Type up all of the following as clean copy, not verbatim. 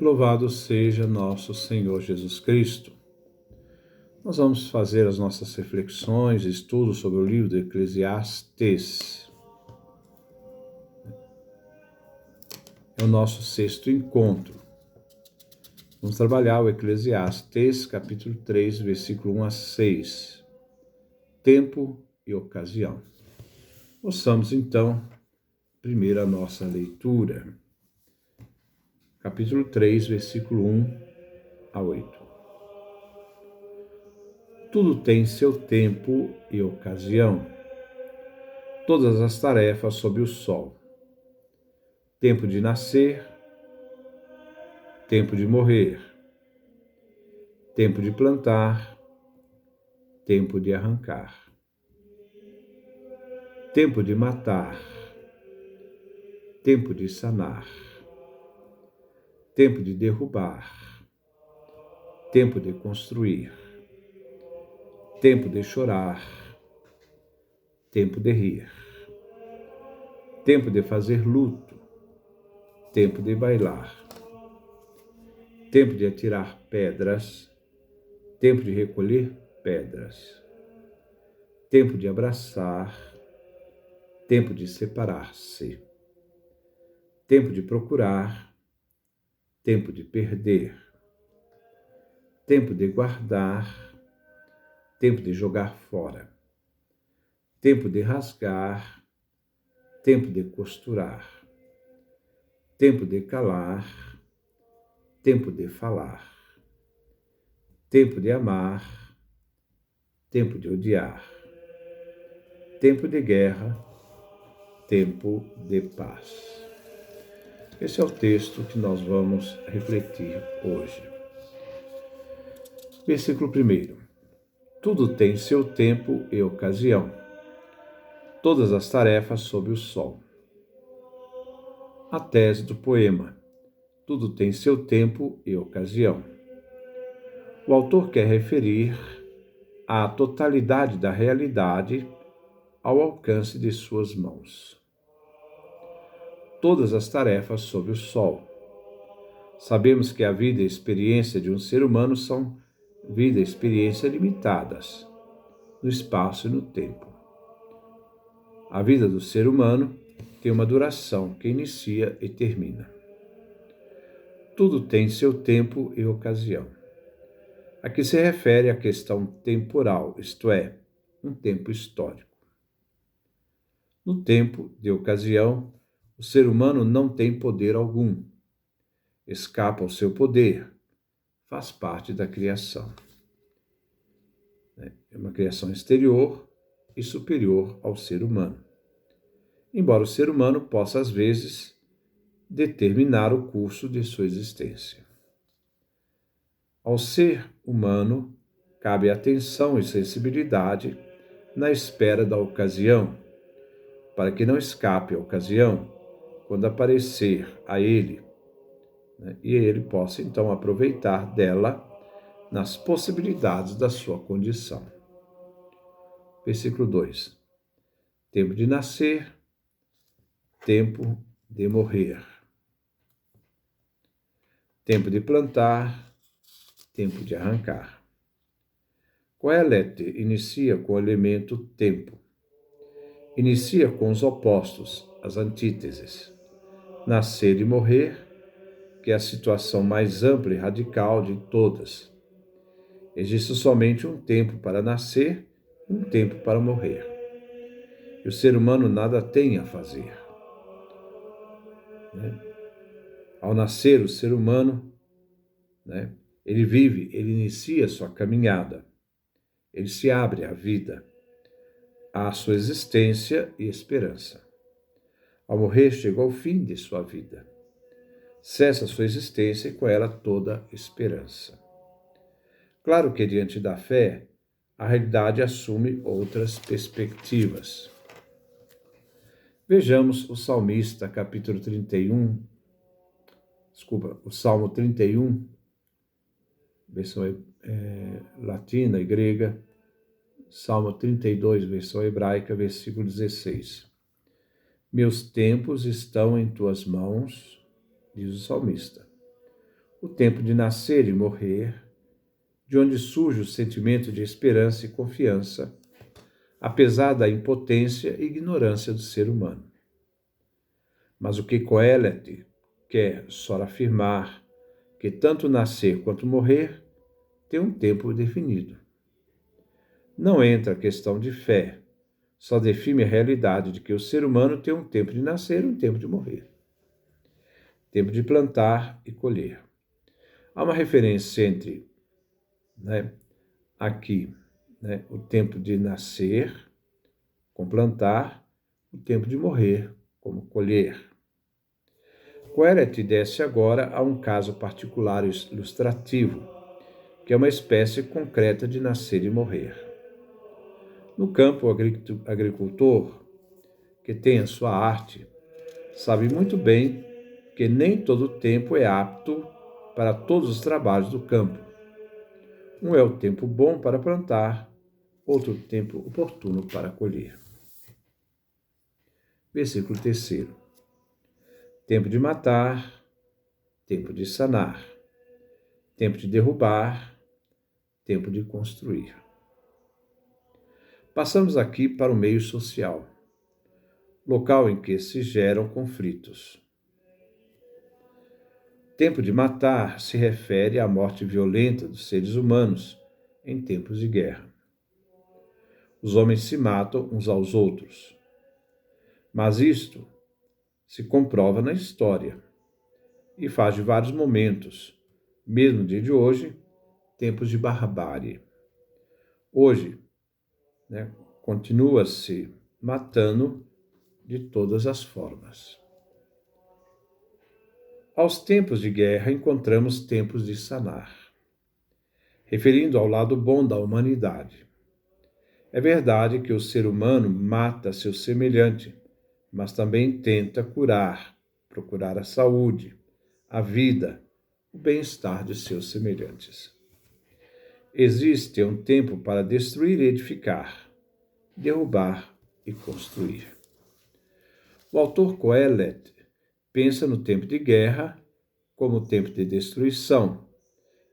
Louvado seja nosso Senhor Jesus Cristo. Nós vamos fazer as nossas reflexões e estudos sobre o livro de Eclesiastes. É o nosso sexto encontro. Vamos trabalhar o Eclesiastes, capítulo 3, versículo 1 a 6. Tempo e ocasião. Ouçamos então primeiro a nossa leitura. Capítulo 3, versículo 1 a 8. Tudo tem seu tempo e ocasião. Todas as tarefas sob o sol. Tempo de nascer, tempo de morrer. Tempo de plantar, tempo de arrancar. Tempo de matar, tempo de sanar. Tempo de derrubar, tempo de construir. Tempo de chorar, tempo de rir. Tempo de fazer luto, tempo de bailar. Tempo de atirar pedras, tempo de recolher pedras. Tempo de abraçar, tempo de separar-se. Tempo de procurar, tempo de perder. Tempo de guardar, tempo de jogar fora. Tempo de rasgar, tempo de costurar. Tempo de calar, tempo de falar. Tempo de amar, tempo de odiar. Tempo de guerra, tempo de paz. Esse é o texto que nós vamos refletir hoje. Versículo 1. Tudo tem seu tempo e ocasião. Todas as tarefas sob o sol. A tese do poema. Tudo tem seu tempo e ocasião. O autor quer referir a totalidade da realidade ao alcance de suas mãos. Todas as tarefas sob o sol. Sabemos que a vida e a experiência de um ser humano são vida e experiência limitadas, no espaço e no tempo. A vida do ser humano tem uma duração que inicia e termina. Tudo tem seu tempo e ocasião. Aqui se refere à questão temporal, isto é, um tempo histórico. No tempo de ocasião, o ser humano não tem poder algum. Escapa ao seu poder, faz parte da criação. É uma criação exterior e superior ao ser humano. Embora o ser humano possa, às vezes, determinar o curso de sua existência. Ao ser humano, cabe atenção e sensibilidade na espera da ocasião, para que não escape a ocasião quando aparecer a ele, e ele possa então aproveitar dela nas possibilidades da sua condição. Versículo 2. Tempo de nascer, tempo de morrer. Tempo de plantar, tempo de arrancar. Coelete inicia com o elemento tempo. Inicia com os opostos, as antíteses. Nascer e morrer, que é a situação mais ampla e radical de todas. Existe somente um tempo para nascer e um tempo para morrer. E o ser humano nada tem a fazer. Ao nascer, o ser humano, ele vive, ele inicia sua caminhada. Ele se abre à vida, à sua existência e esperança. Ao morrer, chega ao fim de sua vida. Cessa sua existência e com ela toda esperança. Claro que diante da fé, a realidade assume outras perspectivas. Vejamos o salmista, capítulo 31, o Salmo 31, versão latina e grega, Salmo 32, versão hebraica, versículo 16. Meus tempos estão em tuas mãos, diz o salmista. o tempo de nascer e morrer, de onde surge o sentimento de esperança e confiança, apesar da impotência e ignorância do ser humano. Mas o que Coelho quer só afirmar que tanto nascer quanto morrer tem um tempo definido. Não entra a questão de fé, só define a realidade de que o ser humano tem um tempo de nascer e um tempo de morrer. Tempo de plantar e colher. Há uma referência entre, aqui, o tempo de nascer, com plantar, o tempo de morrer, como colher. Coelho desce agora a um caso particular ilustrativo, que é uma espécie concreta de nascer e morrer. No campo, o agricultor, que tem a sua arte, sabe muito bem que nem todo o tempo é apto para todos os trabalhos do campo. Um é o tempo bom para plantar, outro tempo oportuno para colher. Versículo 3. Tempo de matar, tempo de sanar, tempo de derrubar, tempo de construir. Passamos aqui para o meio social, local em que se geram conflitos. Tempo de matar se refere à morte violenta dos seres humanos em tempos de guerra. Os homens se matam uns aos outros. Mas isto se comprova na história e faz de vários momentos, mesmo no dia de hoje, tempos de barbárie. Hoje, continua-se matando de todas as formas. Aos tempos de guerra encontramos tempos de sanar, referindo ao lado bom da humanidade. É verdade que o ser humano mata seu semelhante, mas também tenta procurar a saúde, a vida, o bem-estar de seus semelhantes. Existe um tempo para destruir e edificar, derrubar e construir. O autor Coelho pensa no tempo de guerra como tempo de destruição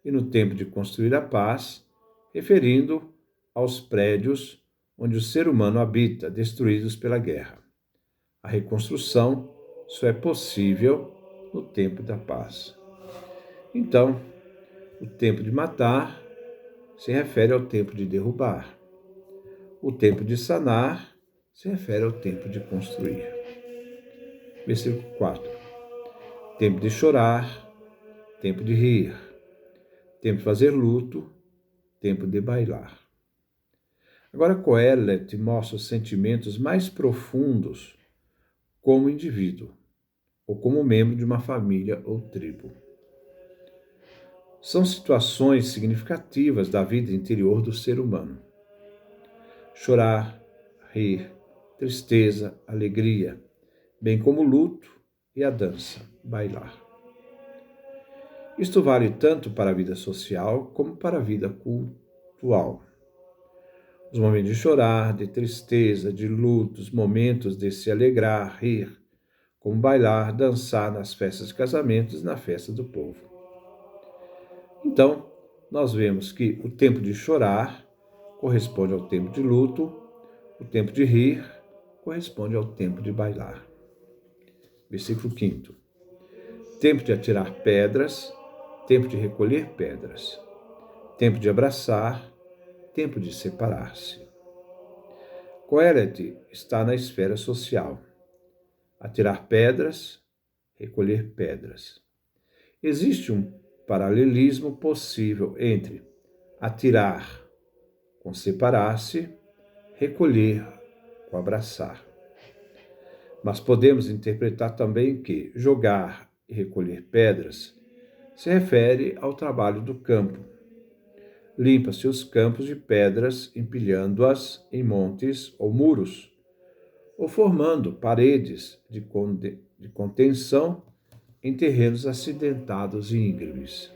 e no tempo de construir a paz, referindo aos prédios onde o ser humano habita, destruídos pela guerra. A reconstrução só é possível no tempo da paz. Então, o tempo de matar se refere ao tempo de derrubar. O tempo de sanar se refere ao tempo de construir. Versículo 4. Tempo de chorar, tempo de rir, tempo de fazer luto, tempo de bailar. Agora, Coelho mostra os sentimentos mais profundos como indivíduo, ou como membro de uma família ou tribo. São situações significativas da vida interior do ser humano. Chorar, rir, tristeza, alegria, bem como o luto e a dança, bailar. Isto vale tanto para a vida social como para a vida cultural. Os momentos de chorar, de tristeza, de luto, os momentos de se alegrar, rir, como bailar, dançar nas festas de casamentos e na festa do povo. Então, nós vemos que o tempo de chorar corresponde ao tempo de luto, o tempo de rir corresponde ao tempo de bailar. Versículo 5. Tempo de atirar pedras, tempo de recolher pedras, tempo de abraçar, tempo de separar-se. Coelho está na esfera social. Atirar pedras, recolher pedras. Existe um paralelismo possível entre atirar com separar-se, recolher com abraçar. Mas podemos interpretar também que jogar e recolher pedras se refere ao trabalho do campo. Limpa-se os campos de pedras, empilhando-as em montes ou muros, ou formando paredes de contenção em terrenos acidentados e íngremes.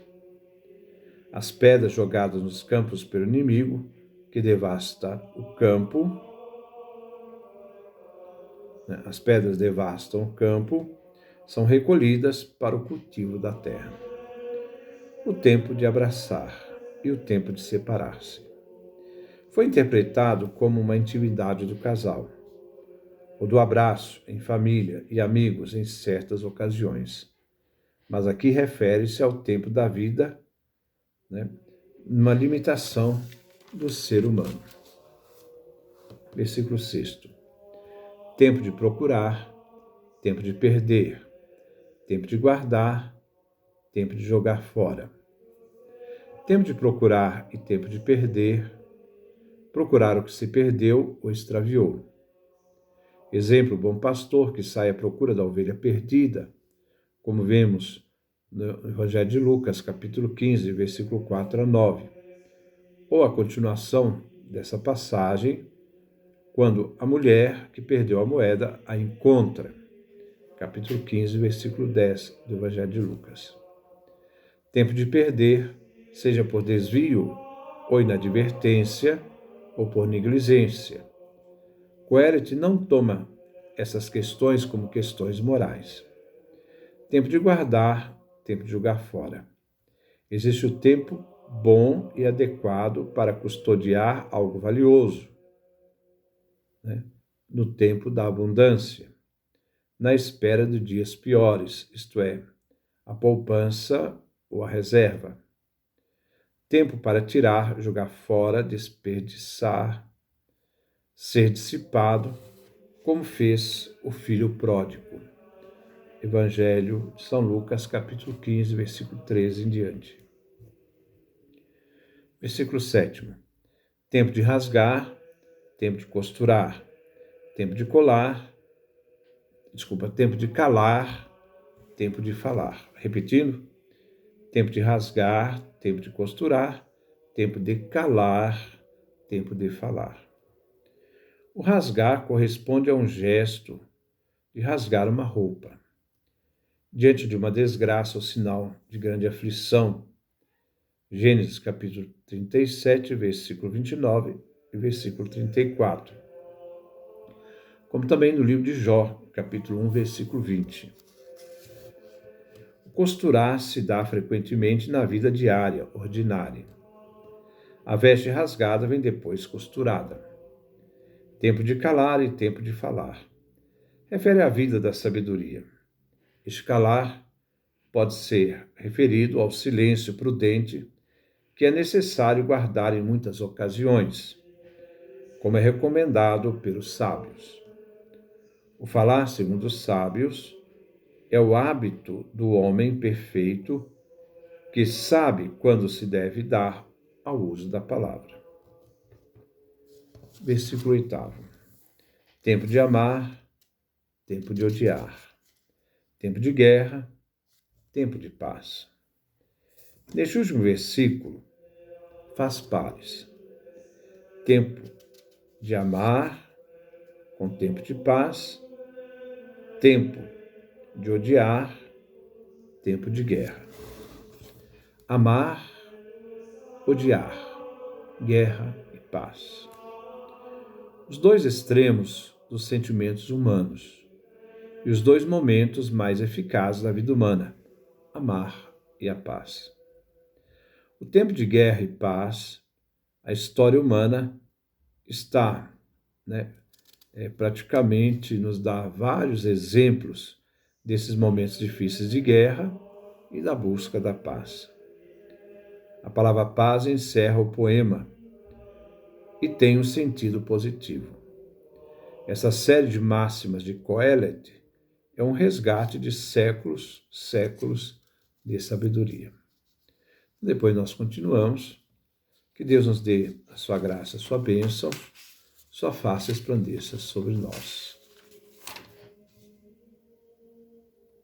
As pedras jogadas nos campos pelo inimigo, que devasta o campo, as pedras devastam o campo, são recolhidas para o cultivo da terra. o tempo de abraçar e o tempo de separar-se. Foi interpretado como uma intimidade do casal, ou do abraço em família e amigos em certas ocasiões. Mas aqui refere-se ao tempo da vida, uma limitação do ser humano. Versículo 6. Tempo de procurar, tempo de perder, tempo de guardar, tempo de jogar fora. Tempo de procurar e tempo de perder, procurar o que se perdeu ou extraviou. Exemplo, o bom pastor que sai à procura da ovelha perdida, como vemos no Evangelho de Lucas, capítulo 15, versículo 4 a 9. Ou a continuação dessa passagem, quando a mulher que perdeu a moeda a encontra. Capítulo 15, versículo 10 do Evangelho de Lucas. Tempo de perder, seja por desvio ou inadvertência ou por negligência. Coelho não toma essas questões como questões morais. Tempo de guardar, tempo de jogar fora. Existe o tempo bom e adequado para custodiar algo valioso, no tempo da abundância, na espera de dias piores, isto é, a poupança ou a reserva. Tempo para tirar, jogar fora, desperdiçar, ser dissipado, como fez o filho pródigo. Evangelho de São Lucas, capítulo 15, versículo 13 em diante. Versículo 7. Tempo de rasgar, tempo de costurar, tempo de tempo de calar, tempo de falar. Repetindo, tempo de rasgar, tempo de costurar, tempo de calar, tempo de falar. O rasgar corresponde a um gesto de rasgar uma roupa. Diante de uma desgraça ou sinal de grande aflição. Gênesis capítulo 37, versículo 29 e versículo 34. Como também no livro de Jó, capítulo 1, versículo 20. O costurar se dá frequentemente na vida diária, ordinária. A veste rasgada vem depois costurada. Tempo de calar e tempo de falar. Refere à vida da sabedoria. Este calar pode ser referido ao silêncio prudente que é necessário guardar em muitas ocasiões, como é recomendado pelos sábios. O falar, segundo os sábios, é o hábito do homem perfeito que sabe quando se deve dar ao uso da palavra. Versículo 8. Tempo de amar, tempo de odiar, tempo de guerra, tempo de paz. Neste último versículo, faz pares. Tempo de amar com tempo de paz, tempo de odiar, tempo de guerra. Amar, odiar, guerra e paz. Os dois extremos dos sentimentos humanos e os dois momentos mais eficazes da vida humana, amar e a paz. O tempo de guerra e paz, a história humana está, praticamente nos dá vários exemplos desses momentos difíceis de guerra e da busca da paz. A palavra paz encerra o poema e tem um sentido positivo. Essa série de máximas de Coelet é um resgate de séculos de sabedoria. Depois nós continuamos. Que Deus nos dê a sua graça, a sua bênção, sua face resplandeça sobre nós.